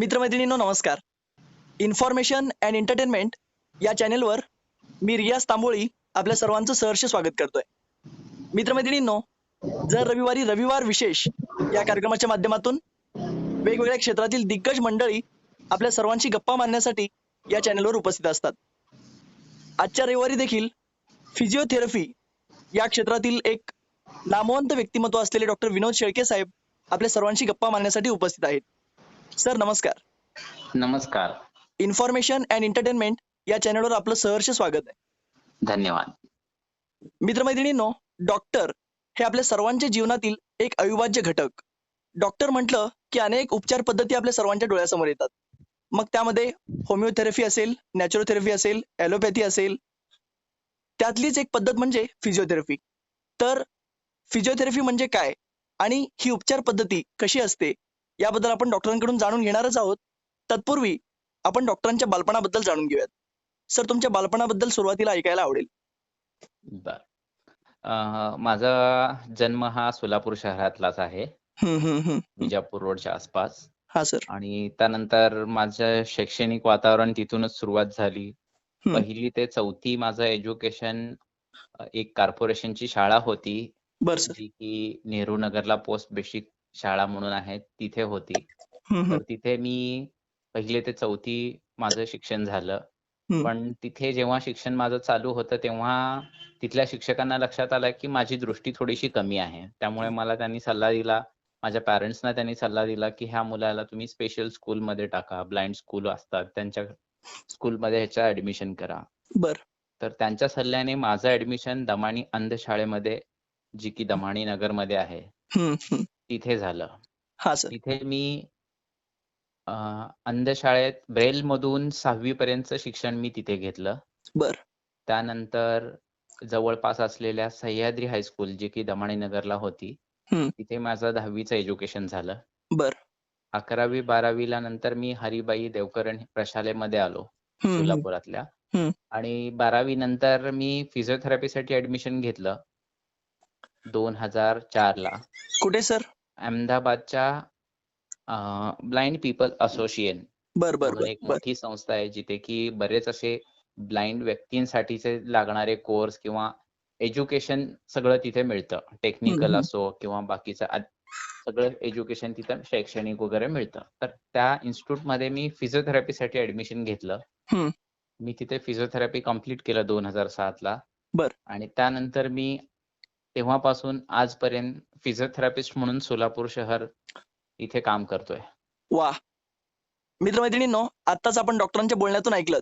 मित्रमैत्रिणींनो नमस्कार. Information and entertainment या चॅनेलवर मी रियाज तांबोळी आपल्या सर्वांचं सहर्ष स्वागत करतोय. मित्रमैत्रिणींनो, जर रविवारी रविवार विशेष या कार्यक्रमाच्या माध्यमातून वेगवेगळ्या क्षेत्रातील दिग्गज मंडळी आपल्या सर्वांशी गप्पा मारण्यासाठी या चॅनेलवर उपस्थित असतात. आजच्या रविवारी देखील फिजिओथेरपी या क्षेत्रातील एक नामवंत व्यक्तिमत्व असलेले डॉक्टर विनोद शेळके साहेब आपल्या सर्वांशी गप्पा मारण्यासाठी उपस्थित आहेत. सर नमस्कार. नमस्कार. इन्फॉर्मेशन अँड एंटरटेनमेंट या चॅनलवर आपलं सहर्ष स्वागत आहे. धन्यवाद. मित्रमैत्रिणींनो, डॉक्टर हे आपल्या सर्वांच्या जीवनातील एक अविभाज्य घटक. डॉक्टर म्हटलं की अनेक उपचार पद्धती आपल्या सर्वांच्या डोळ्यासमोर येतात. मग त्यामध्ये होमिओथेरपी असेल, नॅचरोथेरपी असेल, ॲलोपॅथी असेल, त्यातलीच एक पद्धत म्हणजे फिजिओथेरपी. तर फिजिओथेरपी म्हणजे काय आणि ही उपचार पद्धती कशी असते याबद्दल आपण डॉक्टरांकडून जाणून घेणारच आहोत. तत्पूर्वी आपण डॉक्टरांच्या बालपणाबद्दल जाणून घेऊयात. सर, तुमच्या बालपणाबद्दल सुरुवातीला ऐकायला आवडेल. बर. माझा जन्म हा सोलापूर शहरातलाच आहे, विजापूर रोडच्या आसपास. हा सर. आणि त्यानंतर माझं शैक्षणिक वातावरण तिथूनच सुरुवात झाली. पहिली ते चौथी माझं एज्युकेशन एक कॉर्पोरेशनची शाळा होती, बर सर. जी की नेहरू नगरला पोस्ट बेसिक शाळा म्हणून आहे, तिथे होती. तर तिथे मी पहिली ते चौथी माझं शिक्षण झालं. पण तिथे जेव्हा शिक्षण माझं चालू होतं तेव्हा तिथल्या शिक्षकांना लक्षात आलं की माझी दृष्टी थोडीशी कमी आहे. त्यामुळे मला त्यांनी सल्ला दिला, माझ्या पॅरेंट्सना त्यांनी सल्ला दिला की ह्या मुलाला तुम्ही स्पेशल स्कूलमध्ये टाका, ब्लाइंड स्कूल असतात त्यांच्या स्कूलमध्ये ह्याच्या ऍडमिशन करा. बर. तर त्यांच्या सल्ल्याने माझं ऍडमिशन दमाणी अंधशाळेमध्ये, जी की दमाणी नगरमध्ये आहे, तिथे झालं. हा सर. तिथे मी अंधशाळेत ब्रेल मधून 6वी पर्यंतचं शिक्षण मी तिथे घेतलं. बर. त्यानंतर जवळपास असलेल्या सह्याद्री हायस्कूल, जी की दमाणी नगरला होती, तिथे माझं 10वीचं एज्युकेशन झालं. बर. 11वी 12वीला नंतर मी हरिबाई देवकरण प्रशालेमध्ये आलो सोलापुरातल्या. आणि 12वी नंतर मी फिजिओथेरपीसाठी ऍडमिशन घेतलं 2004 ला. कुठे सर? अहमदाबादच्या ब्लाइंड पीपल असोसिएशन बर बर म्हणून एक बर. मोठी संस्था आहे, जिथे की बरेच असे ब्लाइंड व्यक्तींसाठीचे लागणारे कोर्स किंवा एज्युकेशन सगळं तिथे मिळतं. टेक्निकल असो किंवा बाकीचं सगळं एज्युकेशन तिथं शैक्षणिक वगैरे मिळतं. तर त्या इन्स्टिट्यूटमध्ये मी फिजिओथेरपीसाठी ऍडमिशन घेतलं. मी तिथे फिजिओथेरपी कम्प्लीट केलं 2007 ला. बर. आणि त्यानंतर मी तेव्हापासून आजपर्यंत फिजिओथेरपिस्ट म्हणून सोलापूर शहर इथे काम करतोय. वा. मित्रमैत्रिणींनो, आताच आपण डॉक्टरांच्या बोलण्यातून ऐकलं,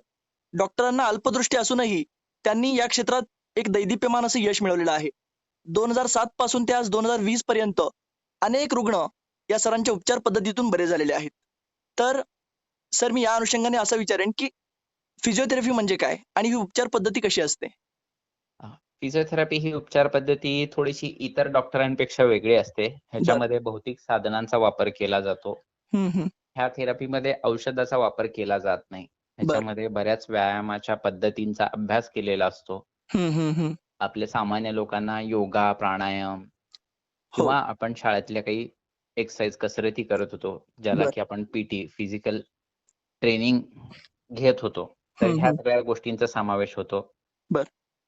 डॉक्टरांना अल्पदृष्टी असूनही त्यांनी या क्षेत्रात एक दैदिप्यमान असं यश मिळवलेलं आहे. 2007 पासून ते आज 2020 पर्यंत अनेक रुग्ण या सरांच्या उपचार पद्धतीतून बरे झालेले आहेत. तर सर, मी या अनुषंगाने असं विचारेन की फिजिओथेरपी म्हणजे काय आणि ही उपचार पद्धती कशी असते? फिजिओथेरपी ही उपचार पद्धती थोडीशी इतर डॉक्टरांपेक्षा वेगळी असते. ह्याच्यामध्ये भौतिक साधनांचा वापर केला जातो. ह्या थेरपीमध्ये औषधाचा वापर केला जात नाही. ह्याच्यामध्ये बऱ्याच व्यायामाच्या पद्धतींचा अभ्यास केलेला असतो. आपल्या सामान्य लोकांना योगा, प्राणायाम किंवा आपण शाळेतल्या काही एक्सरसाइज, कसरती करत होतो, ज्याला की आपण पीटी, फिजिकल ट्रेनिंग घेत होतो. तर ह्या सगळ्या गोष्टींचा समावेश होतो.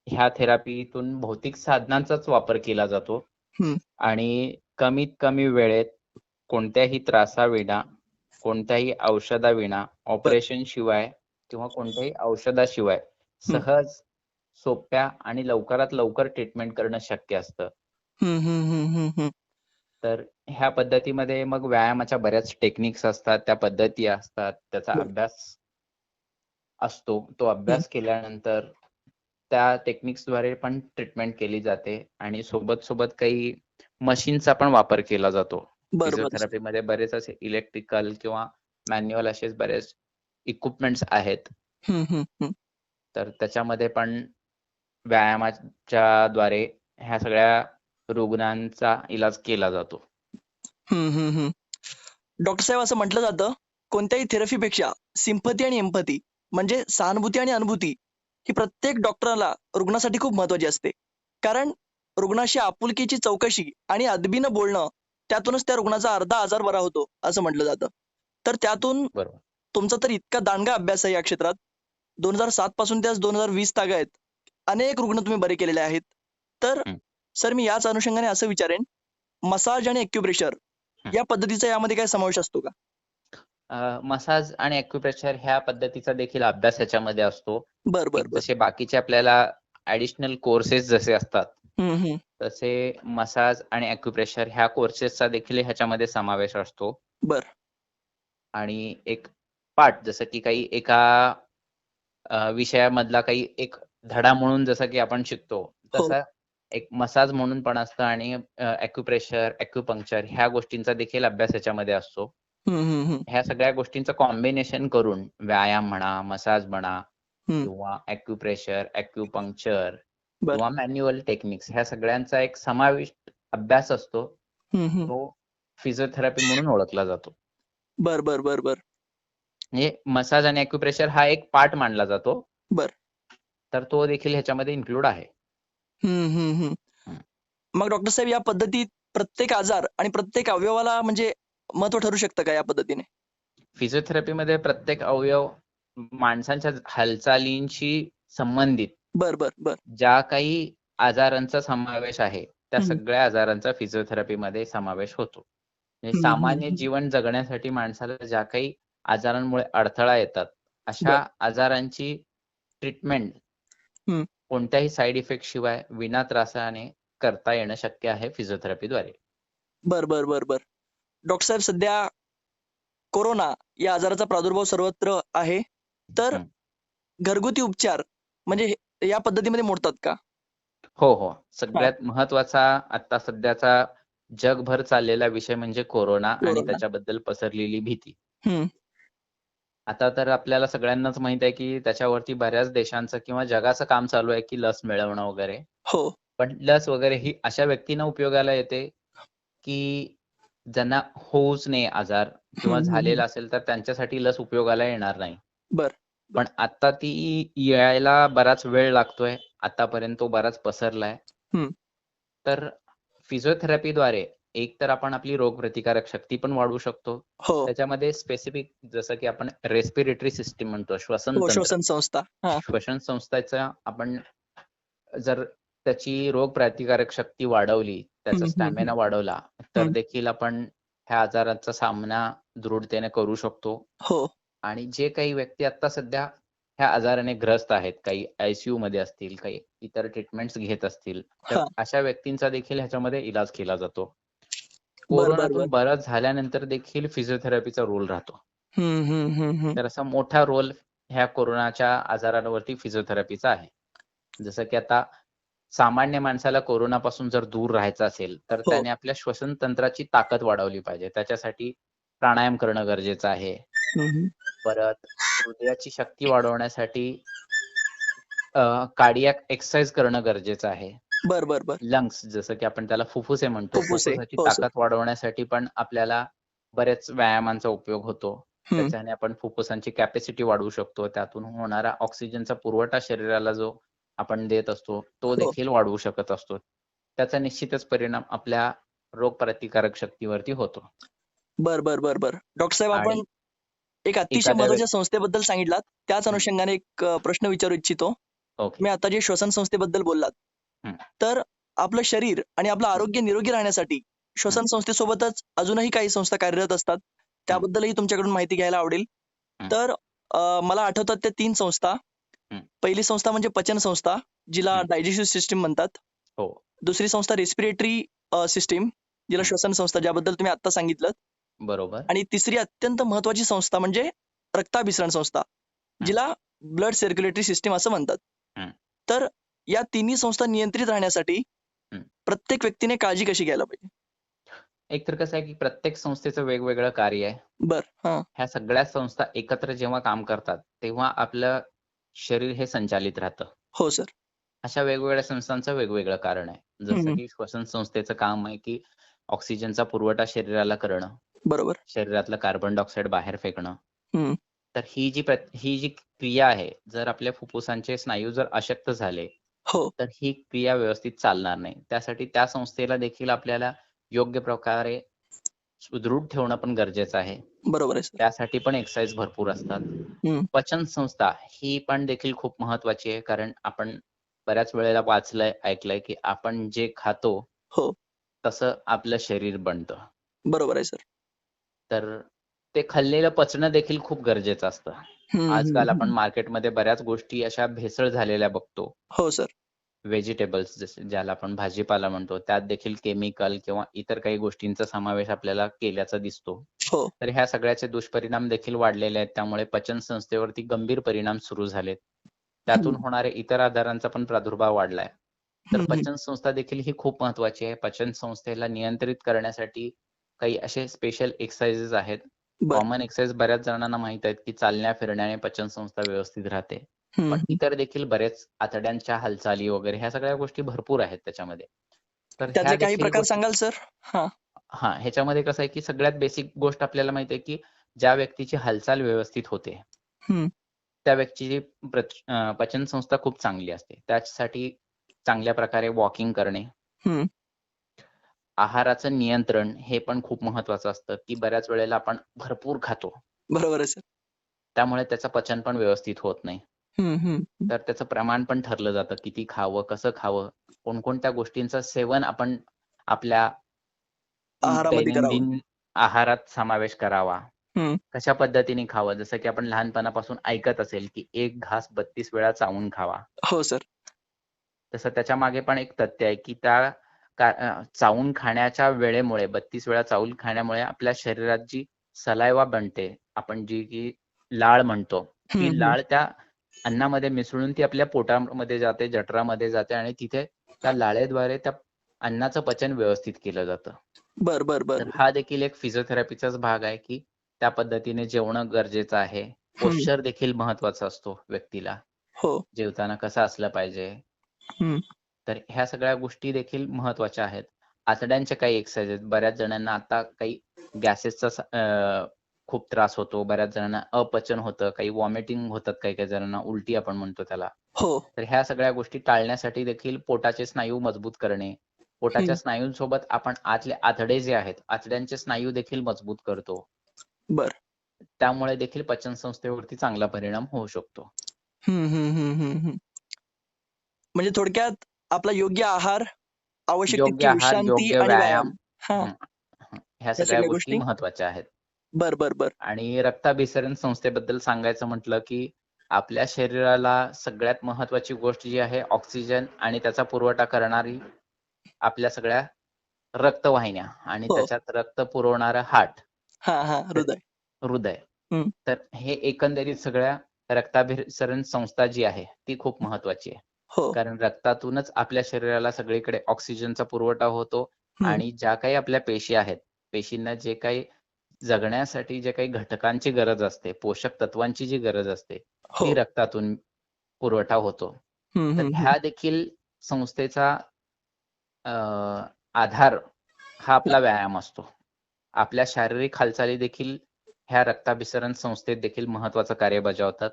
ह्या थेरपीतून भौतिक साधनांचाच वापर केला जातो आणि कमीत कमी वेळेत, कोणत्याही त्रासाविना, कोणत्याही औषधाविना, ऑपरेशन शिवाय किंवा कोणत्याही औषधाशिवाय सहज, सोप्या आणि लवकरात लवकर ट्रीटमेंट करणं शक्य असतं. तर ह्या पद्धतीमध्ये मग व्यायामाच्या बऱ्याच टेक्निक्स असतात, त्या पद्धती असतात, त्याचा अभ्यास असतो. तो अभ्यास केल्यानंतर त्या टेक्निक्सद्वारे पण ट्रीटमेंट केली जाते आणि सोबत सोबत काही मशीनचा पण वापर केला जातो. फिजिओथेरपीमध्ये बरेच असे इलेक्ट्रिकल किंवा मॅन्युअल असे बरेच इक्विपमेंट्स आहेत. तर त्याच्यामध्ये पण व्यायामाच्या द्वारे ह्या सगळ्या रुग्णांचा इलाज केला जातो. डॉक्टर साहेब, असं म्हटलं जातं, कोणत्याही थेरपीपेक्षा सिंपथी आणि एम्पथी म्हणजे सहानुभूती आणि अनुभूती ही प्रत्येक डॉक्टरला रुग्णासाठी खूप महत्वाची असते. कारण रुग्णाशी आपुलकीची चौकशी आणि अदबीनं बोलणं, त्यातूनच त्या रुग्णाचा अर्धा आजार बरा होतो असं म्हटलं जातं. तर त्यातून बरोबर. तुमचा तर इतका दांडगा अभ्यास आहे या क्षेत्रात. 2007 पासून ते 2020 तागायत अनेक रुग्ण तुम्ही बरे केलेले आहेत. तर हं. सर मी याच अनुषंगाने असं विचारेन, मसाज आणि ॲक्युप्रेशर हं. या पद्धतीचा यामध्ये काय समावेश असतो का? मसाज आणि ॲक्युप्रेशर ह्या पद्धतीचा देखील अभ्यास ह्याच्यामध्ये असतो. बरं, बरं, एक बरं. जसे बाकीचे आपल्याला ॲडिशनल कोर्सेस जसे असतात, हं, हं. तसे मसाज आणि ॲक्युप्रेशर ह्या कोर्सेसचा देखील ह्याच्यामध्ये समावेश असतो. बरं. आणि एक पाठ जसं की काही एका विषयामधला काही एक धडा म्हणून जसं की आपण शिकतो, हो. तसा एक मसाज म्हणून पण असतं आणि ॲक्युप्रेशर, ॲक्युपंक्चर ह्या गोष्टींचा देखील अभ्यास ह्याच्यामध्ये असतो. हं, हं, हं. ह्या सगळ्या गोष्टींचं कॉम्बिनेशन करून व्यायाम म्हणा, मसाज म्हणा हं. किंवा ॲक्युप्रेशर, ॲक्युपंक्चर बरं. किंवा मॅन्युअल टेक्निक्स ह्या सगळ्यांचा एक समाविष्ट अभ्यास असतो. हं, हं. तो फिजिओथेरपी म्हणून ओळखला जातो. बरं, बरं, बरं, बरं. म्हणजे मसाज आणि ॲक्युप्रेशर हा एक पार्ट मानला जातो. बरं. तर तो देखील ह्याच्यामध्ये इन्क्लूड आहे. हं, हं, हं. हं. मग डॉक्टर साहेब या पद्धतीत प्रत्येक आजार आणि प्रत्येक अवयवाला म्हणजे महत्त्व ठरू शकतं का या पद्धतीने? फिजिओथेरपीमध्ये प्रत्येक अवयव माणसांच्या हालचालींशी संबंधित बरं, बरं, बरं. ज्या काही आजारांचा समावेश आहे, त्या हं. सगळ्या आजारांचा फिजिओथेरपीमध्ये समावेश होतो. म्हणजे हं, हं, सामान्य हं. जीवन जगण्यासाठी माणसाला ज्या काही आजारांमुळे अडथळा येतात, बरं. अशा आजारांची ट्रीटमेंट हं. कोणत्याही साइड इफेक्ट शिवाय विना त्रासाने करता येणं शक्य आहे फिजिओथेरपीद्वारे. बरं, बरं, बरं, बरं. डॉक्टर साहेब सध्या कोरोना या आजाराचा प्रादुर्भाव सर्वत्र आहे. तर हं. घरगुती उपचार म्हणजे या पद्धतीमध्ये मोडतात का? हो, हो. हां. सगळ्यात महत्त्वाचा आता सध्याचा जगभर चाललेला विषय म्हणजे कोरोना आणि कोरोना. त्याच्याबद्दल पसरलेली भीती. हं. आता तर आपल्याला सगळ्यांनाच माहीत आहे, की त्याच्यावरती बऱ्याच देशांचं किंवा जगाचं काम चालू आहे, की लस मिळवणं वगैरे. हो. पण लस वगैरे ही अशा व्यक्तींना उपयोगाला येते, की ज्यांना होऊच नये आजार हं, किंवा हं, हं. झालेला असेल, तर त्यांच्यासाठी लस उपयोगाला येणार नाही. बरं, पण बरं. आता ती यायला बराच वेळ लागतोय. आतापर्यंत तो बराच पसरलाय. हं. तर फिजिओथेरपीद्वारे एक तर आपण आपली रोगप्रतिकारक शक्ती पण वाढवू शकतो. हो. त्याच्यामध्ये स्पेसिफिक जसं की आपण रेस्पिरेटरी सिस्टम म्हणतो, श्वसन हो, तंत्र. श्वसन संस्था. हां. श्वसन संस्थेचा आपण जर त्याची रोगप्रतिकारक शक्ती वाढवली, हं, त्याचा हं, हं. स्टॅमिना वाढवला, तर हं. देखील आपण ह्या आजाराचा सामना दृढतेने करू शकतो. हो. आणि जे काही व्यक्ती आता सध्या ह्या आजाराने ग्रस्त आहेत, काही आय-सी-यू मध्ये असतील, काही इतर ट्रीटमेंट्स घेत असतील, तर हां. अशा व्यक्तींचा देखील ह्याच्यामध्ये इलाज केला जातो. बरं, बरं, कोरोनातून बरं. बरं झाल्यानंतर देखील फिजिओथेरपीचा रोल राहतो. हं, हं, हं, हं. तर असा मोठा रोल ह्या कोरोनाच्या आजारांवरती फिजिओथेरपीचा आहे. जसं की आता सामान्य माणसाला कोरोनापासून जर दूर राहायचं असेल, तर हो. त्याने आपल्या श्वसन तंत्राची ताकद वाढवली पाहिजे. त्याच्यासाठी प्राणायाम करणं गरजेचं आहे. हं, हं. परत हृदयाची शक्ती वाढवण्यासाठी कार्डियाक एक्सरसाइज करणं गरजेचं आहे. बरं, बरं, बरं. लंग्स जसं की आपण त्याला फुफ्फुसे म्हणतो. फुफ्फुसे. फुफ्फुसाची हो सर. ताकद वाढवण्यासाठी पण आपल्याला बऱ्याच व्यायामांचा उपयोग होतो. हं. त्याच्याने आपण फुफ्फुसांची कॅपॅसिटी वाढवू शकतो. त्यातून होणारा ऑक्सिजनचा पुरवठा शरीराला जो आपण देत असतो, तो हो. देखील वाढवू शकत असतो. त्याचा निश्चितच परिणाम आपल्या रोगप्रतिकारक शक्तीवरती होतो. बरं, बरं, बरं, बरं. डॉक्टर साहेब आणि आपण एक अतिशय एखाद्या महत्त्वाच्या संस्थेबद्दल सांगितलात. त्याच हं, अनुषंगाने एक प्रश्न विचारू इच्छितो. ओके. तुम्ही आता जे श्वसन संस्थेबद्दल बोललात, हं, तर आपलं शरीर आणि आपलं हं, आरोग्य निरोगी राहण्यासाठी हं, श्वसन संस्थेसोबतच अजूनही काही संस्था कार्यरत असतात. हं, त्याबद्दलही तुमच्याकडून माहिती घ्यायला आवडेल. हं, तर मला आठवतात त्या 3 संस्था. हं, पहिली संस्था म्हणजे पचन संस्था, जिला हं. डायजेस्टिव्ह सिस्टम म्हणतात. हो. दुसरी संस्था रेस्पिरेटरी सिस्टम, जिला हं, श्वसन संस्था ज्याबद्दल तुम्ही आत्ता सांगितलं. बरोबर. आणि तिसरी अत्यंत महत्त्वाची संस्था म्हणजे रक्ताभिसरण संस्था, हं, जिला ब्लड सर्क्युलेटरी सिस्टम असं म्हणतात. हं, तर तर या तिन्ही संस्था नियंत्रित राहण्यासाठी हं. प्रत्येक व्यक्तीने काळजी कशी घ्यायला पाहिजे? एक तर कसं आहे, की प्रत्येक संस्थेचं वेगवेगळं कार्य आहे. बरं. हां. ह्या सगळ्या संस्था एकत्र जेव्हा काम करतात, तेव्हा आपलं शरीर हे संचालित राहतं. हो सर. अशा वेगवेगळ्या संस्थांचं वेगवेगळं कारण आहे. जसं हं. की श्वसन संस्थेचं काम आहे, की ऑक्सिजनचा पुरवठा शरीराला करणं, बरोबर. शरीरातलं कार्बन डायऑक्साईड बाहेर फेकणं. हं. तर ही जी क्रिया आहे, जर आपल्या फुफ्फुसांचे स्नायू जर अशक्त झाले, हो. तर ही क्रिया व्यवस्थित चालणार नाही. त्यासाठी त्या संस्थेला देखील आपल्याला योग्य प्रकारे सुदृढ ठेवणं पण गरजेचं आहे. बरोबर आहे सर. त्यासाठी पण एक्सरसाइज भरपूर असतात. पचन संस्था ही पण देखील खूप महत्वाची आहे, कारण आपण बऱ्याच वेळेला वाचलंय, ऐकलंय की आपण जे खातो हो, तसं आपलं शरीर बनतं. बरोबर आहे सर. तर ते खाल्लेलं पचणं देखील खूप गरजेचं असतं. आजकाल आपण मार्केटमध्ये बऱ्याच गोष्टी अशा भेसळ झालेल्या बघतो. हो सर. व्हेजिटेबल्स जसे ज्याला आपण भाजीपाला म्हणतो, त्यात देखील केमिकल किंवा इतर काही गोष्टींचा समावेश आपल्याला केल्याचा दिसतो. हो. तर ह्या सगळ्याचे दुष्परिणाम देखील वाढलेले आहेत. त्यामुळे पचन संस्थेवरती गंभीर परिणाम सुरू झालेत. त्यातून होणारे इतर आजारांचा पण प्रादुर्भाव वाढलाय. तर पचन संस्था देखील ही खूप महत्वाची आहे. पचन संस्थेला नियंत्रित करण्यासाठी काही असे स्पेशल एक्सरसाइजेस आहेत. बर. कॉमन एक्सरसाइज बऱ्याच जणांना माहित आहेत की चालण्या फिरण्याने पचन संस्था व्यवस्थित राहते. पण इतर देखील बरेच आतड्यांच्या हालचाली वगैरे ह्या सगळ्या गोष्टी भरपूर आहेत त्याच्यामध्ये. तर ह्या त्यातले काही देखील प्रकार गोष्टी सांगाल सर? हां. ह्याच्यामध्ये कसं आहे की सगळ्यात बेसिक गोष्ट आपल्याला माहिती आहे की ज्या व्यक्तीची हालचाल व्यवस्थित होते त्या व्यक्तीची पचन संस्था खूप चांगली असते. त्यासाठी चांगल्या प्रकारे वॉकिंग करणे, आहाराचं नियंत्रण हे पण खूप महत्वाचं असतं की बऱ्याच वेळेला आपण भरपूर खातो. बरोबर आहे सर. त्यामुळे त्याचं पचन पण व्यवस्थित होत नाही. तर त्याचं प्रमाण पण ठरलं जातं, किती खावं, कसं खावं, कोणकोणत्या गोष्टींचं सेवन आपण आपल्या आहारामध्ये करावं. दैनंदिन आहारात समावेश करावा. कशा पद्धतीने खावं, जसं की आपण लहानपणापासून ऐकत असेल की एक घास 32 वेळा चावून खावा. हो सर. तसं त्याच्या मागे पण एक तथ्य आहे की चावून खाण्याच्या वेळेमुळे 32 वेळा चावून खाण्यामुळे आपल्या शरीरात जी सलायवा बनते, आपण जी की लाळ म्हणतो, ती लाळ त्या अन्नामध्ये मिसळून ती आपल्या पोटामध्ये जाते, जठरामध्ये जाते आणि तिथे त्या लाळेद्वारे त्या अन्नाचं पचन व्यवस्थित केलं जातं. तर हा देखील एक फिजिओथेरपीचाच भाग आहे की त्या पद्धतीने जेवणं गरजेचं आहे. पोश्चर देखील महत्वाचा असतो व्यक्तीला. हो. जेवताना कसं असलं पाहिजे. तर ह्या सगळ्या गोष्टी देखील महत्वाच्या आहेत. आतड्यांचे काही एक्सरसाइज आहेत. बऱ्याच जणांना आता काही गॅसेसचा खूप त्रास होतो. बऱ्याच जणांना अपचन होतं, काही व्हॉमिटिंग होतात, काही काही जणांना उलटी आपण म्हणतो त्याला. हो. तर ह्या सगळ्या गोष्टी टाळण्यासाठी देखील पोटाचे स्नायू मजबूत करणे, पोटाच्या स्नायूंसोबत आपण आतले आतडे जे आहेत, आतड्यांचे स्नायू देखील मजबूत करतो. बर. त्यामुळे देखील पचन संस्थेवरती चांगला परिणाम होऊ शकतो. म्हणजे थोडक्यात आपला योग्य आहार, आवश्यक योग्य तितकी आहार, विश्रांती योग्य आणि व्यायाम. व्यायाम ह्या सगळ्या गोष्टी महत्वाच्या आहेत. बर. आणि रक्ताभिसरण संस्थेबद्दल सांगायचं म्हटलं की आपल्या शरीराला सगळ्यात महत्वाची गोष्ट जी आहे ऑक्सिजन आणि त्याचा पुरवठा करणारी आपल्या सगळ्या रक्तवाहिन्या आणि त्याच्यात रक्त पुरवणारं हार्ट, हृदय. तर हे एकंदरीत सगळ्या रक्ताभिसरण संस्था जी आहे ती खूप महत्वाची आहे. कारण रक्तातूनच आपल्या शरीराला सगळीकडे ऑक्सिजनचा पुरवठा होतो आणि ज्या काही आपल्या पेशी आहेत, पेशींना जे काही जगण्यासाठी जे काही घटकांची गरज असते, पोषक तत्वांची जी गरज असते, ती रक्तातून पुरवठा होतो. तर ह्या देखील संस्थेचा आधार हा आपला व्यायाम असतो. आपल्या शारीरिक हालचाली देखील ह्या रक्ताभिसरण संस्थेत देखील महत्वाचं कार्य बजावतात.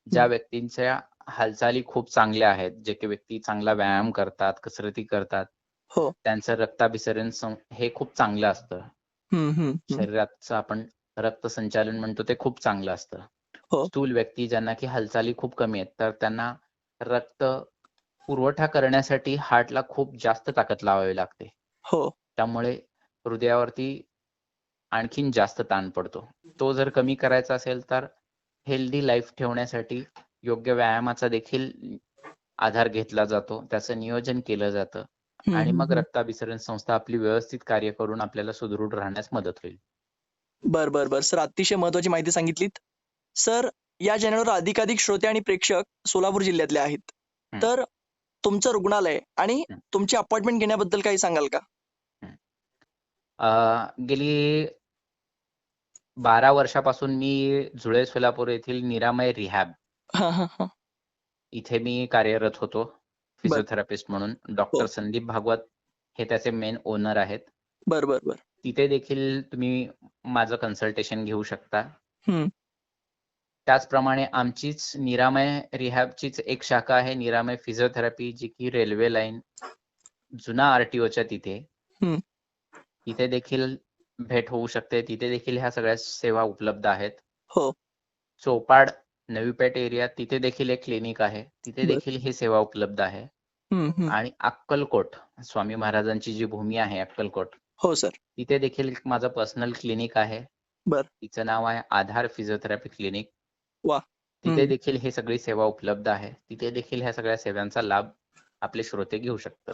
ज्या व्यक्तींच्या हालचाली खूप चांगल्या आहेत, जे की व्यक्ती चांगला व्यायाम करतात, कसरती करतात, त्यांचं रक्ताभिसरण हे खूप चांगलं असतं. शरीराचं आपण रक्त संचालन म्हणतो ते खूप चांगलं असतं. स्थूल व्यक्ती ज्यांना की हालचाली खूप कमी आहेत, तर त्यांना रक्त पुरवठा करण्यासाठी हार्टला खूप जास्त ताकद लावावी लागते. त्यामुळे हृदयावरती आणखीन जास्त ताण पडतो. तो जर कमी करायचा असेल तर हेल्दी लाईफ ठेवण्यासाठी योग्य व्यायामाचा देखील आधार घेतला जातो, त्याचं नियोजन केलं जातं आणि मग रक्ताभिसरण संस्था आपली व्यवस्थित कार्य करून आपल्याला सुदृढ राहण्यास मदत होईल. बर सर, अतिशय महत्वाची माहिती सांगितलीत. सर, या चॅनलवर अधिकाधिक श्रोते आणि प्रेक्षक सोलापूर जिल्ह्यातले आहेत. तर तुमचं रुग्णालय आणि तुमची अपॉइंटमेंट घेण्याबद्दल काही सांगाल का? गेली 12 वर्षापासून मी जुळे सोलापूर येथील निरामय रिहॅब इथे मी कार्यरत होतो फिजिओथेरपिस्ट म्हणून. डॉक्टर संदीप भागवत हे त्याचे मेन ओनर आहेत. बर. तिथे देखील तुम्ही माझं कन्सल्टेशन घेऊ शकता. त्याचप्रमाणे आमचीच निरामय रिहॅबचीच एक शाखा आहे, निरामय फिजिओथेरपी, जी की रेल्वे लाईन जुना RTOच्या तिथे. तिथे देखील भेट होऊ शकते तिथे देखील ह्या सगळ्या सेवा उपलब्ध आहेत. हो. चोपाड नवी पेठ एरियात तिथे देखील एक क्लिनिक आहे, तिथे बर. देखील ही सेवा उपलब्ध आहे. आणि अक्कलकोट स्वामी महाराजांची जी भूमी आहे अक्कलकोट, हो सर. तिथे देखील एक माझं पर्सनल क्लिनिक आहे. बर. तिचं नाव आहे आधार फिजिओथेरपी क्लिनिक. वा. तिथे देखील ही सगळी सेवा उपलब्ध आहे. तिथे देखील ह्या सगळ्या सेवांचा लाभ आपले श्रोते घेऊ शकतात.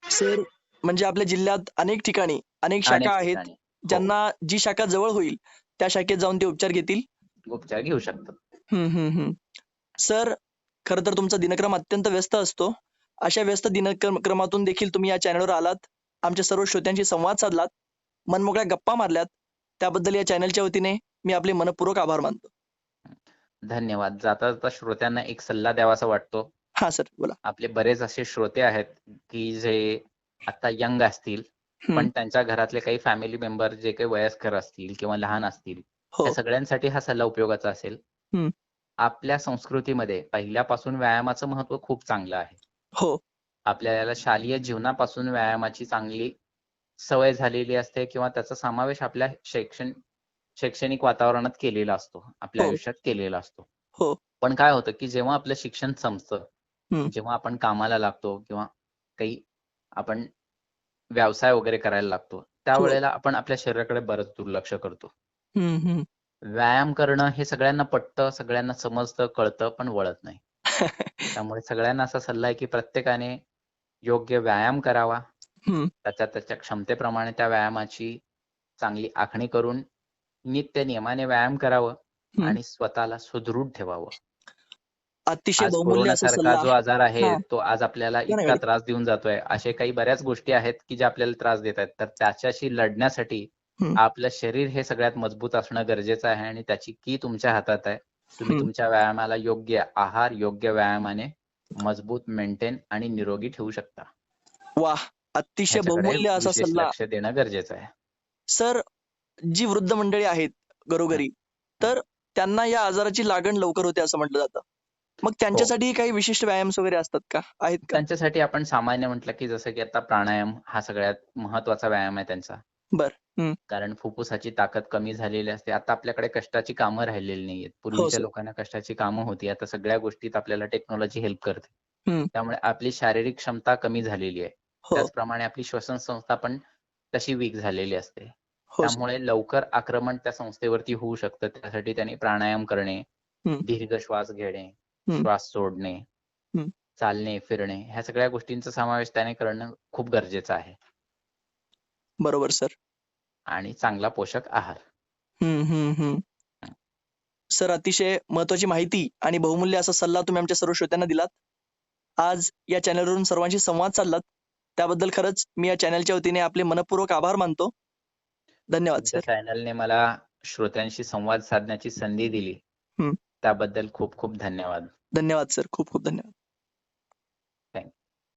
सर, म्हणजे आपल्या जिल्ह्यात अनेक ठिकाणी अनेक शाखा अनेक आहेत, ठिकाणी हो, ज्यांना जी शाखा जवळ होईल त्या शाखेत जाऊन ते उपचार घेतील. उपचार घेऊ शकतात. सर, खर तर तुमचा दिनक्रम अत्यंत व्यस्त असतो. अशा व्यस्त दिनक्रमातून देखील तुम्ही या चॅनलवर आलात, आमच्या सर्व श्रोत्यांशी संवाद साधलात, मनमोकळ्या गप्पा मारल्यात, त्याबद्दल या चॅनलच्या वतीने मी आपले मनपूर्वक आभार मानतो. धन्यवाद. जाता जाता श्रोत्यांना एक सल्ला द्यावासा वाटतो. हा सर, बोला. आपले बरेच असे श्रोते आहेत की जे आता यंग असतील, पण त्यांच्या घरातले काही फॅमिली मेंबर जे काही वयस्कर असतील किंवा लहान असतील, हो. त्या सगळ्यांसाठी हा सल्ला उपयोगाचा असेल. आपल्या संस्कृतीमध्ये पहिल्यापासून व्यायामाचं महत्व खूप चांगलं आहे. हो. आपल्याला शालेय जीवनापासून व्यायामाची चांगली सवय झालेली असते किंवा त्याचा समावेश आपल्या शैक्षणिक वातावरणात केलेला असतो, आपल्या हो. आयुष्यात केलेला असतो. हो. पण काय होतं की जेव्हा आपलं शिक्षण संपतं, हम्म. जेव्हा आपण कामाला लागतो किंवा काही आपण व्यवसाय वगैरे करायला लागतो, त्यावेळेला आपण आपल्या शरीराकडे बरंच दुर्लक्ष करतो. व्यायाम करणं हे सगळ्यांना पटतं, सगळ्यांना समजतं, कळतं, पण वळत नाही. त्यामुळे सगळ्यांना असा सल्ला आहे की प्रत्येकाने योग्य व्यायाम करावा, त्याच्या क्षमतेप्रमाणे त्या व्यायामाची चांगली आखणी करून नित्य नियमाने व्यायाम करावं आणि स्वतःला सुदृढ ठेवावं. अतिशय आज बहुमूल्य असा कोरोनासारखा सल्ला. जो आजार आहे हा. तो आज आपल्याला या ना इतका गाडी. त्रास देऊन जातोय. असे काही बऱ्याच गोष्टी आहेत की ज्या आपल्याला त्रास देत आहेत. तर त्याच्याशी लढण्यासाठी आपलं शरीर हे सगळ्यात मजबूत असणं गरजेचं आहे आणि त्याची की तुमच्या हातात आहे. तुम्ही तुमच्या व्यायामाला योग्य आहार, योग्य व्यायामाने मजबूत, मेंटेन आणि निरोगी ठेवू शकता. वाह, अतिशय ह्याच्याकडे बहुमूल्य असा विशेष सल्ला. लक्ष देणं गरजेचं आहे. सर, जी वृद्ध मंडळी आहेत घरोघरी, तर त्यांना या आजाराची लागण लवकर होते असं म्हटलं जातं. मग त्यांच्यासाठी काही विशिष्ट व्यायाम वगैरे असतात का, आहेत का? त्यांच्यासाठी आपण सामान्य म्हटलं की जसं की आता प्राणायाम हा सगळ्यात महत्वाचा व्यायाम आहे त्यांचा. बर. कारण फुफ्फुसाची ताकद कमी झालेली असते. आता आपल्याकडे कष्टाची कामं राहिलेली नाहीयेत. पूर्वीच्या सर. लोकांना कष्टाची कामं होती. आता सगळ्या गोष्टीत आपल्याला टेक्नॉलॉजी हेल्प करते. त्यामुळे आपली शारीरिक क्षमता कमी झालेली आहे. हो. त्याचप्रमाणे आपली श्वसन संस्था पण तशी वीक झालेली असते. हो सर. त्यामुळे लवकर आक्रमण त्या संस्थेवरती होऊ शकतं. त्यासाठी त्यांनी प्राणायाम करणे, दीर्घ श्वास घेणे, श्वास सोडणे, चालणे, फिरणे ह्या सगळ्या गोष्टींचा समावेश त्याने करणं खूप गरजेचं आहे. बरोबर सर. आणि चांगला पोषक आहार. सर, अतिशय महत्वाची माहिती आणि बहुमूल्य असा सल्ला तुम्ही आमच्या सर्व श्रोत्यांना दिलात. आज या चॅनलवरून सर्वांशी संवाद साधलात, त्याबद्दल खरंच मी या चॅनलच्या वतीने आपले मनपूर्वक आभार मानतो. धन्यवाद तुमच्या सर. चॅनलने मला श्रोत्यांशी संवाद साधण्याची संधी दिली, त्याबद्दल खूप खूप धन्यवाद. धन्यवाद सर, खूप खूप धन्यवाद.